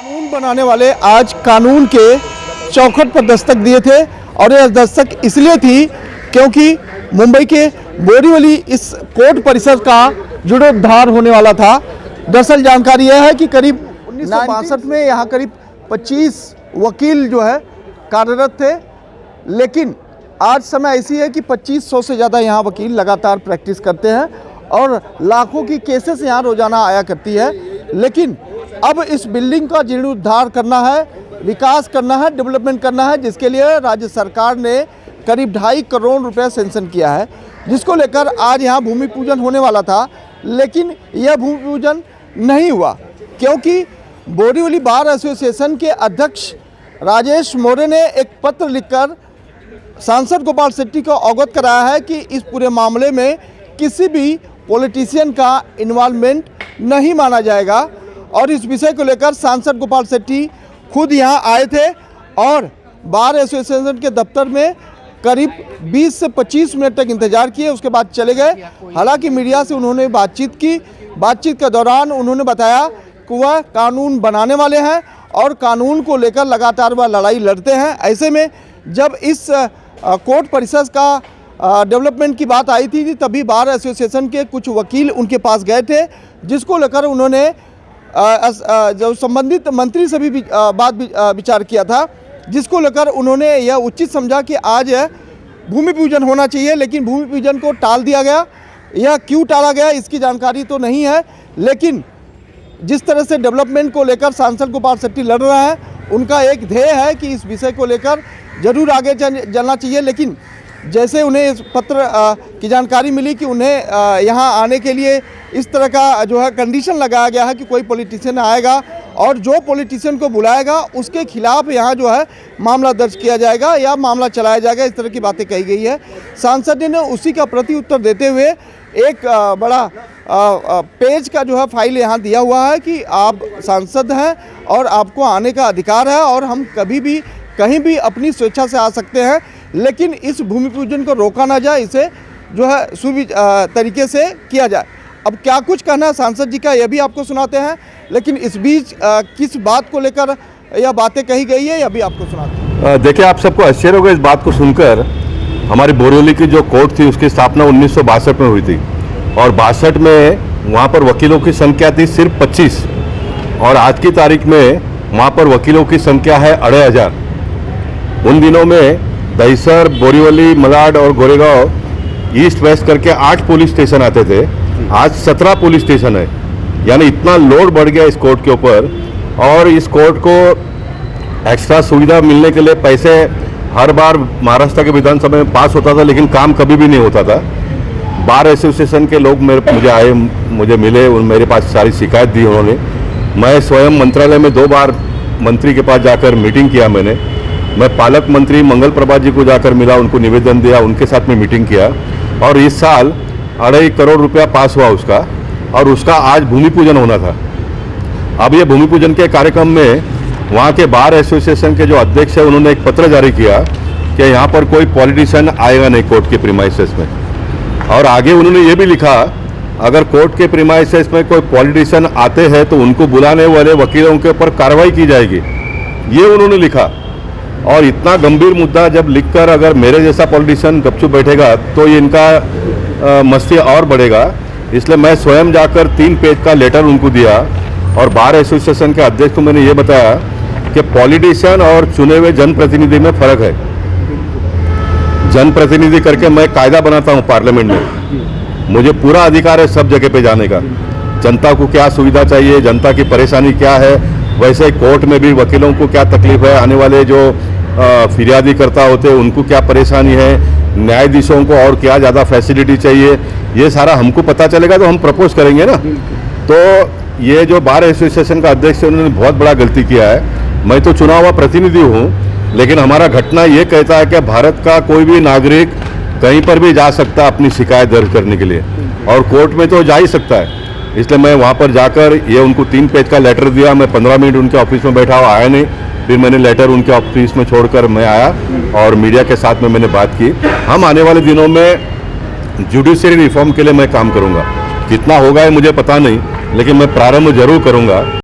कानून बनाने वाले आज कानून के चौखट पर दस्तक दिए थे और यह दस्तक इसलिए थी क्योंकि मुंबई के बोरीवली इस कोर्ट परिसर का जीर्णोद्धार होने वाला था। दरअसल जानकारी यह है कि करीब 1962 में यहाँ करीब 25 वकील जो है कार्यरत थे, लेकिन आज समय ऐसी है कि 2500 से ज़्यादा यहाँ वकील लगातार प्रैक्टिस करते हैं और लाखों की केसेस यहाँ रोजाना आया करती है। लेकिन अब इस बिल्डिंग का जीर्णोद्धार करना है, विकास करना है, डेवलपमेंट करना है, जिसके लिए राज्य सरकार ने करीब 2.5 करोड़ रुपए सेंक्शन किया है, जिसको लेकर आज यहाँ भूमि पूजन होने वाला था। लेकिन यह भूमि पूजन नहीं हुआ क्योंकि बोरीवली बार एसोसिएशन के अध्यक्ष राजेश मौर्य ने एक पत्र लिखकर सांसद गोपाल शेट्टी को अवगत कराया है कि इस पूरे मामले में किसी भी पॉलिटिशियन का इन्वॉल्वमेंट नहीं माना जाएगा। और इस विषय को लेकर सांसद गोपाल शेट्टी खुद यहां आए थे और बार एसोसिएशन के दफ्तर में करीब 20 से 25 मिनट तक इंतजार किए, उसके बाद चले गए। हालांकि मीडिया से उन्होंने बातचीत की। बातचीत के दौरान उन्होंने बताया कि वह कानून बनाने वाले हैं और कानून को लेकर लगातार वह लड़ाई लड़ते हैं। ऐसे में जब इस कोर्ट परिसर का डेवलपमेंट की बात आई थी तभी बार एसोसिएशन के कुछ वकील उनके पास गए थे, जिसको लेकर उन्होंने जो संबंधित मंत्री से भी बात विचार किया था, जिसको लेकर उन्होंने यह उचित समझा कि आज भूमि पूजन होना चाहिए। लेकिन भूमि पूजन को टाल दिया गया। यह क्यों टाला गया इसकी जानकारी तो नहीं है, लेकिन जिस तरह से डेवलपमेंट को लेकर सांसद गोपाल शेट्टी लड़ रहा है, उनका एक ध्येय है कि इस विषय को लेकर जरूर आगे चलना चाहिए। लेकिन जैसे उन्हें इस पत्र की जानकारी मिली कि उन्हें यहाँ आने के लिए इस तरह का जो है कंडीशन लगाया गया है कि कोई पॉलिटिशियन आएगा और जो पॉलिटिशियन को बुलाएगा उसके खिलाफ यहाँ जो है मामला दर्ज किया जाएगा या मामला चलाया जाएगा, इस तरह की बातें कही गई है। सांसद ने उसी का प्रति उत्तर देते हुए एक बड़ा पेज का जो है फाइल यहाँ दिया हुआ है कि आप सांसद हैं और आपको आने का अधिकार है और हम कभी भी कहीं भी अपनी स्वेच्छा से आ सकते हैं, लेकिन इस भूमि पूजन को रोका ना जाए, इसे जो है तरीके से किया जाए। अब क्या कुछ कहना है सांसद जी का यह भी आपको सुनाते हैं, लेकिन इस बीच किस बात को लेकर यह बातें कही गई है यह भी आपको सुनाते हैं। देखिए, आप सबको आश्चर्य होगा इस बात को सुनकर। हमारी बोरीवली की जो कोर्ट थी उसकी स्थापना 1962 में हुई थी और 62 में वहाँ पर वकीलों की संख्या थी सिर्फ 25 और आज की तारीख में वहाँ पर वकीलों की संख्या है 2500। उन दिनों में दहिसर, बोरीवली, मलाड और गोरेगांव ईस्ट वेस्ट करके 8 पुलिस स्टेशन आते थे। आज 17 पुलिस स्टेशन है, यानी इतना लोड बढ़ गया इस कोर्ट के ऊपर। और इस कोर्ट को एक्स्ट्रा सुविधा मिलने के लिए पैसे हर बार महाराष्ट्र के विधानसभा में पास होता था, लेकिन काम कभी भी नहीं होता था। बार एसोसिएशन के लोग मुझे मिले, मेरे पास सारी शिकायत दी उन्होंने। मैं स्वयं मंत्रालय में 2 बार मंत्री के पास जाकर मीटिंग किया। मैं पालक मंत्री मंगल प्रभा जी को जाकर मिला, उनको निवेदन दिया, उनके साथ में मीटिंग किया और इस साल 2.5 करोड़ रुपया पास हुआ उसका, और उसका आज भूमि पूजन होना था। अब ये भूमि पूजन के कार्यक्रम में वहाँ के बार एसोसिएशन के जो अध्यक्ष है उन्होंने एक पत्र जारी किया कि यहाँ पर कोई पॉलिटिशियन आएगा नहीं कोर्ट के प्रीमाइसेस में। और आगे उन्होंने ये भी लिखा, अगर कोर्ट के प्रीमाइसेस में कोई पॉलिटिशियन आते हैं तो उनको बुलाने वाले वकीलों के ऊपर कार्रवाई की जाएगी, ये उन्होंने लिखा। और इतना गंभीर मुद्दा जब लिखकर अगर मेरे जैसा पॉलिटिशियन गपचुप बैठेगा तो ये इनका मस्ती और बढ़ेगा। इसलिए मैं स्वयं जाकर 3 पेज का लेटर उनको दिया और बार एसोसिएशन के अध्यक्ष को मैंने ये बताया कि पॉलिटिशियन और चुने हुए जनप्रतिनिधि में फ़र्क है। जनप्रतिनिधि करके मैं कायदा बनाता हूँ पार्लियामेंट में, मुझे पूरा अधिकार है सब जगह पे जाने का, जनता को क्या सुविधा चाहिए, जनता की परेशानी क्या है वैसे ही कोर्ट में भी वकीलों को क्या तकलीफ है, आने वाले जो फिरियादी करता होते हैं उनको क्या परेशानी है, न्यायाधीशों को और क्या ज़्यादा फैसिलिटी चाहिए, ये सारा हमको पता चलेगा तो हम प्रपोज करेंगे ना। तो ये जो बार एसोसिएशन का अध्यक्ष है उन्होंने बहुत बड़ा गलती किया है। मैं तो चुना हुआ प्रतिनिधि हूँ, लेकिन हमारा घटना ये कहता है कि भारत का कोई भी नागरिक कहीं पर भी जा सकता है अपनी शिकायत दर्ज करने के लिए, और कोर्ट में तो जा ही सकता है। इसलिए मैं वहाँ पर जाकर ये उनको 3 पेज का लेटर दिया। मैं 15 मिनट उनके ऑफिस में बैठा हुआ, आया नहीं। फिर मैंने लेटर उनके ऑफिस में छोड़कर मैं आया और मीडिया के साथ में मैंने बात की। हम आने वाले दिनों में जुडिशरी रिफॉर्म के लिए मैं काम करूँगा। कितना होगा ये मुझे पता नहीं, लेकिन मैं प्रारंभ जरूर करूँगा।